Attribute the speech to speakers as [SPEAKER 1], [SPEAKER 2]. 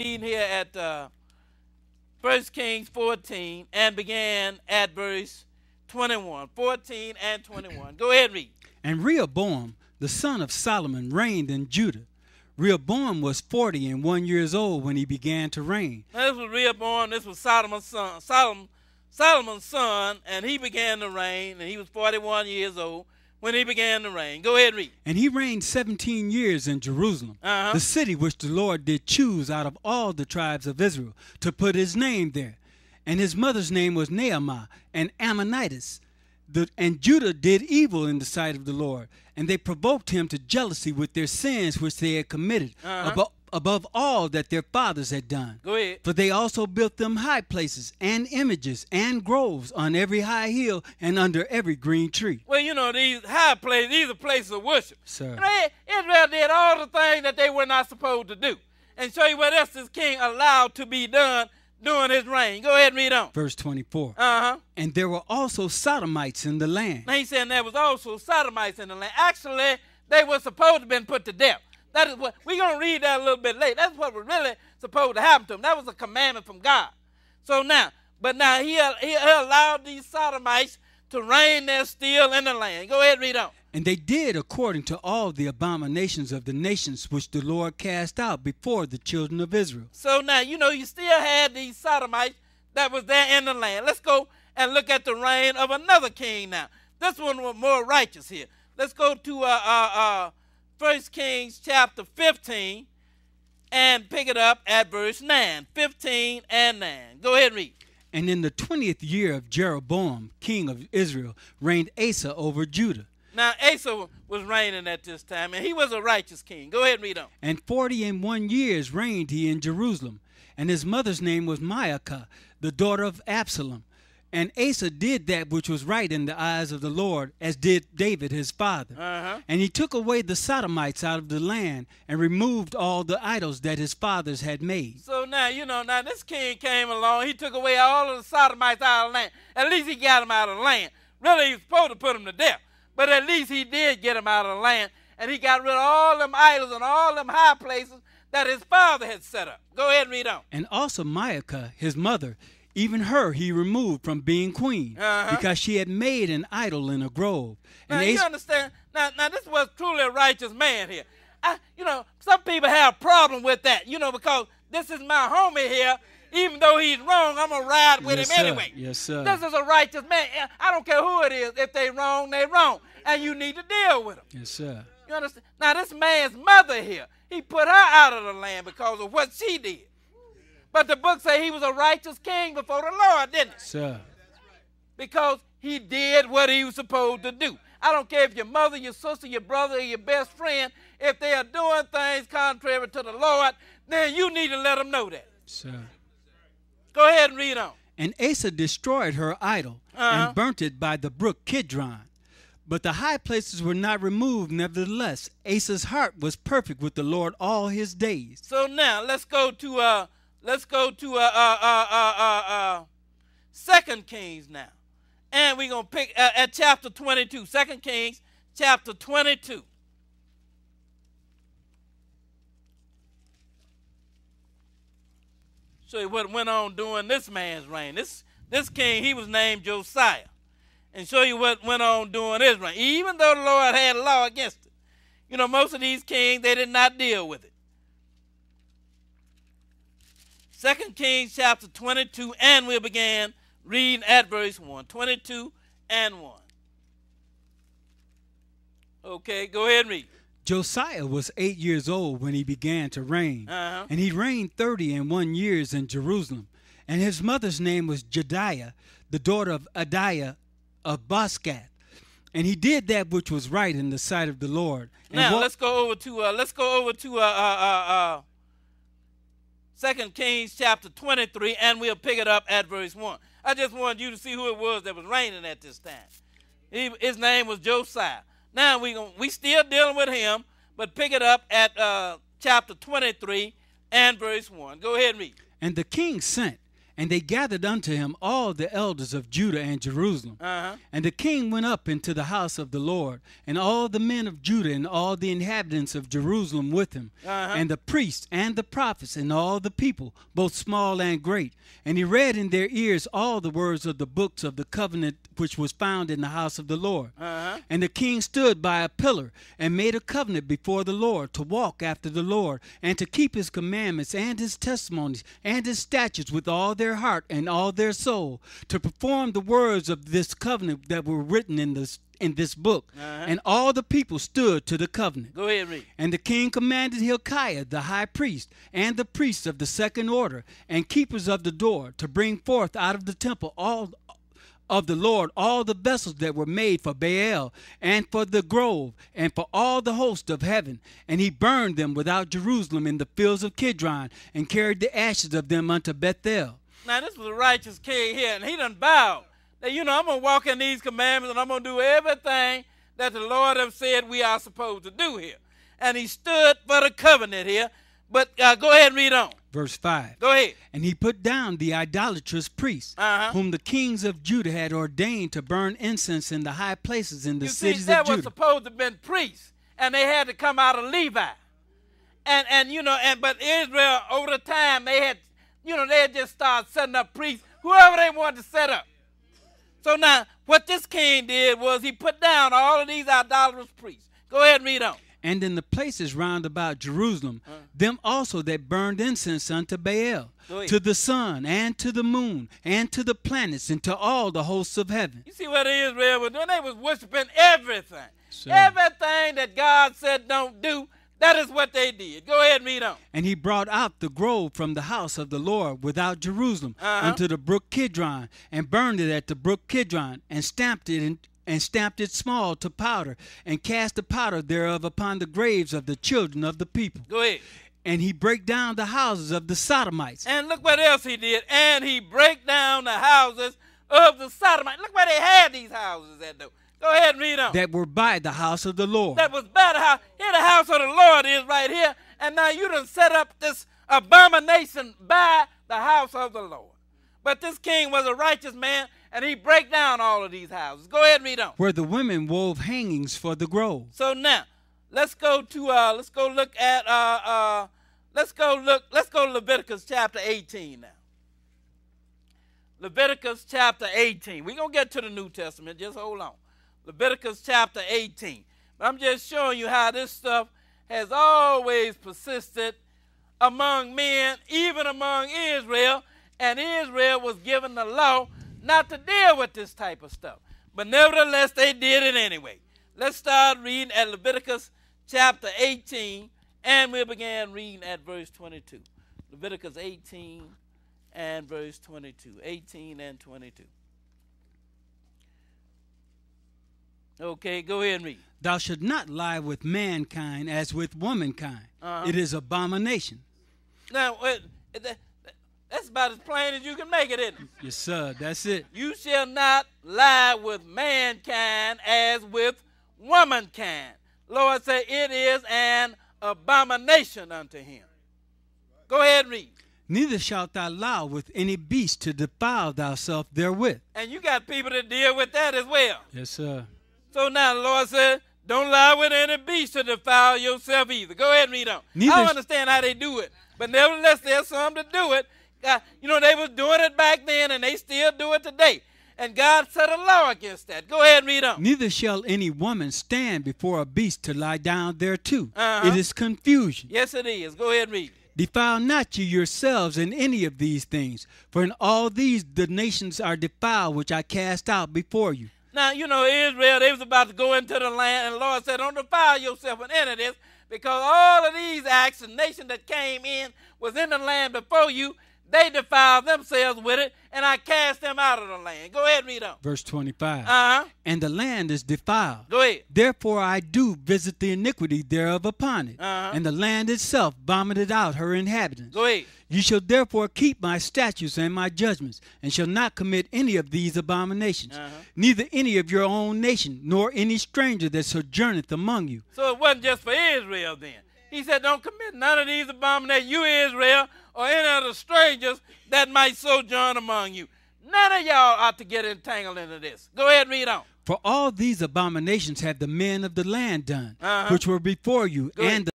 [SPEAKER 1] Reading here at 1 Kings 14 and began at verse 21. 14 and 21. Go ahead and read.
[SPEAKER 2] And Rehoboam, the son of Solomon, reigned in Judah. Rehoboam was 41 years old when he began to reign.
[SPEAKER 1] Now, this was Rehoboam. This was Solomon's son, and he began to reign, and he was 41 years old when he began to reign. Go ahead and read.
[SPEAKER 2] And he reigned 17 years in Jerusalem, the city which the Lord did choose out of all the tribes of Israel to put his name there. And his mother's name was Naamah, an Ammonitess. And Judah did evil in the sight of the Lord, and they provoked him to jealousy with their sins which they had committed, above all that their fathers had done.
[SPEAKER 1] Go ahead.
[SPEAKER 2] For they also built them high places and images and groves on every high hill and under every green tree.
[SPEAKER 1] Well, you know, these high places, these are places of worship.
[SPEAKER 2] Sir.
[SPEAKER 1] You know, Israel did all the things that they were not supposed to do. And show you what else this king allowed to be done during his reign. Go ahead and read on.
[SPEAKER 2] Verse 24.
[SPEAKER 1] Uh-huh.
[SPEAKER 2] And there were also Sodomites in the land.
[SPEAKER 1] Now he's saying there was also Sodomites in the land. Actually, they were supposed to have been put to death. That is what we're going to read that a little bit later. That's what was really supposed to happen to them. That was a commandment from God. So now, he allowed these Sodomites to reign there still in the land. Go ahead and read on.
[SPEAKER 2] And they did according to all the abominations of the nations which the Lord cast out before the children of Israel.
[SPEAKER 1] So now, you know, you still had these Sodomites that was there in the land. Let's go and look at the reign of another king now. This one was more righteous here. Let's go to 1 Kings chapter 15 and pick it up at verse 9. 15 and 9. Go ahead and read.
[SPEAKER 2] And in the 20th year of Jeroboam, king of Israel, reigned Asa over Judah.
[SPEAKER 1] Now, Asa was reigning at this time, and he was a righteous king. Go ahead and read on.
[SPEAKER 2] And 41 years reigned he in Jerusalem. And his mother's name was Maacah, the daughter of Absalom. And Asa did that which was right in the eyes of the Lord, as did David his father. And he took away the Sodomites out of the land, and removed all the idols that his fathers had made.
[SPEAKER 1] So now, you know, now this king came along. He took away all of the Sodomites out of the land. At least he got them out of the land. Really, he was supposed to put them to death. But at least he did get them out of the land, and he got rid of all them idols and all them high places that his father had set up. Go ahead and read on.
[SPEAKER 2] And also Maacah, his mother, even her he removed from being queen, because she had made an idol in a grove. And
[SPEAKER 1] now, you understand? Now, this was truly a righteous man here. You know, some people have a problem with that, you know, because this is my homie here. Even though he's wrong, I'm going to ride with him anyway.
[SPEAKER 2] Yes, sir.
[SPEAKER 1] This is a righteous man. I don't care who it is. If they wrong, they wrong. And you need to deal with them.
[SPEAKER 2] Yes, sir.
[SPEAKER 1] You understand? Now, this man's mother here, he put her out of the land because of what she did. But the book says he was a righteous king before the Lord, didn't it?
[SPEAKER 2] Sir.
[SPEAKER 1] Because he did what he was supposed to do. I don't care if your mother, your sister, your brother, or your best friend, if they are doing things contrary to the Lord, then you need to let them know that.
[SPEAKER 2] Sir.
[SPEAKER 1] Go ahead and read on.
[SPEAKER 2] And Asa destroyed her idol, and burnt it by the brook Kidron. But the high places were not removed. Nevertheless, Asa's heart was perfect with the Lord all his days.
[SPEAKER 1] So now let's go to 2 Kings now, and we're gonna pick at chapter 22. 2 Kings chapter 22. Show you what went on during this man's reign. This king, he was named Josiah. And show you what went on during his reign. Even though the Lord had a law against it. You know, most of these kings, they did not deal with it. 2 Kings chapter 22, and we'll begin reading at verse 1. 22 and 1. Okay, go ahead and read.
[SPEAKER 2] Josiah was 8 years old when he began to reign, and he reigned 31 years in Jerusalem. And his mother's name was Jediah, the daughter of Adiah of Boscath. And he did that which was right in the sight of the Lord. And
[SPEAKER 1] now let's go over to 2 Kings chapter 23, and we'll pick it up at verse 1. I just wanted you to see who it was that was reigning at this time. His name was Josiah. Now we still dealing with him, but pick it up at chapter 23 and verse 1. Go ahead and read.
[SPEAKER 2] And the king sent And they gathered unto him all the elders of Judah and Jerusalem. And the king went up into the house of the Lord, and all the men of Judah and all the inhabitants of Jerusalem with him, and the priests and the prophets and all the people, both small and great. And he read in their ears all the words of the books of the covenant which was found in the house of the Lord. And the king stood by a pillar and made a covenant before the Lord to walk after the Lord, and to keep his commandments and his testimonies and his statutes with all their heart and all their soul, to perform the words of this covenant that were written in this book. And all the people stood to the covenant.
[SPEAKER 1] Go ahead, read.
[SPEAKER 2] And the king commanded Hilkiah the high priest and the priests of the second order and keepers of the door to bring forth out of the temple all of the Lord all the vessels that were made for Baal and for the grove and for all the host of heaven. And he burned them without Jerusalem in the fields of Kidron, and carried the ashes of them unto Bethel.
[SPEAKER 1] Now this was a righteous king here, and he done vowed that, I'm going to walk in these commandments, and I'm going to do everything that the Lord have said we are supposed to do here. And he stood for the covenant here. But go ahead and read on.
[SPEAKER 2] Verse 5.
[SPEAKER 1] Go ahead.
[SPEAKER 2] And he put down the idolatrous priests, whom the kings of Judah had ordained to burn incense in the high places in the cities of Judah.
[SPEAKER 1] That was supposed to have been priests, and they had to come out of Levi. But Israel, over the time, they had just started setting up priests, whoever they wanted to set up. So now, what this king did was he put down all of these idolatrous priests. Go ahead and read on.
[SPEAKER 2] And in the places round about Jerusalem, them also that burned incense unto Baal, to the sun, and to the moon, and to the planets, and to all the hosts of heaven.
[SPEAKER 1] You see what Israel was doing? They was worshiping everything.
[SPEAKER 2] So,
[SPEAKER 1] everything that God said don't do, that is what they did. Go ahead and read on.
[SPEAKER 2] And he brought out the grove from the house of the Lord without Jerusalem unto the brook Kidron, and burned it at the brook Kidron, and stamped it small to powder, and cast the powder thereof upon the graves of the children of the people.
[SPEAKER 1] Go ahead.
[SPEAKER 2] And he brake down the houses of the Sodomites.
[SPEAKER 1] And look what else he did. And he brake down the houses of the Sodomites. Look where they had these houses at, though. Go ahead and read on.
[SPEAKER 2] That were by the house of the Lord.
[SPEAKER 1] That was by the house. Here the house of the Lord is right here. And now you done set up this abomination by the house of the Lord. But this king was a righteous man, and he break down all of these houses. Go ahead and read on.
[SPEAKER 2] Where the women wove hangings for the grove.
[SPEAKER 1] So now, let's go to Leviticus chapter 18 now. Leviticus chapter 18. We're going to get to the New Testament. Just hold on. Leviticus chapter 18. But I'm just showing you how this stuff has always persisted among men, even among Israel. And Israel was given the law not to deal with this type of stuff. But nevertheless, they did it anyway. Let's start reading at Leviticus chapter 18, and we'll begin reading at verse 22. Leviticus 18 and verse 22. 18 and 22. Okay, go ahead and read.
[SPEAKER 2] Thou shalt not lie with mankind as with womankind. It is abomination.
[SPEAKER 1] Now, that's about as plain as you can make it, isn't it?
[SPEAKER 2] Yes, sir. That's it.
[SPEAKER 1] You shall not lie with mankind as with womankind. Lord said it is an abomination unto him. Go ahead and read.
[SPEAKER 2] Neither shalt thou lie with any beast to defile thyself therewith.
[SPEAKER 1] And you got people that deal with that as well.
[SPEAKER 2] Yes, sir.
[SPEAKER 1] So now the Lord said, don't lie with any beast to defile yourself either. Go ahead and read on. I don't understand how they do it. But nevertheless, there's some to do it. They was doing it back then, and they still do it today. And God set a law against that. Go ahead and read on.
[SPEAKER 2] Neither shall any woman stand before a beast to lie down thereto. It is confusion.
[SPEAKER 1] Yes, it is. Go ahead and read.
[SPEAKER 2] Defile not you yourselves in any of these things, for in all these the nations are defiled which I cast out before you.
[SPEAKER 1] Now, Israel, they was about to go into the land, and the Lord said, don't defile yourself in any of this, because all of these acts, the nation that came in was in the land before you. They defiled themselves with it, and I cast them out of the land. Go ahead and read on.
[SPEAKER 2] Verse 25. And the land is defiled.
[SPEAKER 1] Go ahead.
[SPEAKER 2] Therefore I do visit the iniquity thereof upon it. And the land itself vomited out her inhabitants.
[SPEAKER 1] Go ahead.
[SPEAKER 2] You shall therefore keep my statutes and my judgments, and shall not commit any of these abominations, neither any of your own nation, nor any stranger that sojourneth among you.
[SPEAKER 1] So it wasn't just for Israel then. He said, don't commit none of these abominations. You, Israel, or any of the strangers that might sojourn among you. None of y'all ought to get entangled into this. Go ahead and read on.
[SPEAKER 2] For all these abominations have the men of the land done, which were before you, and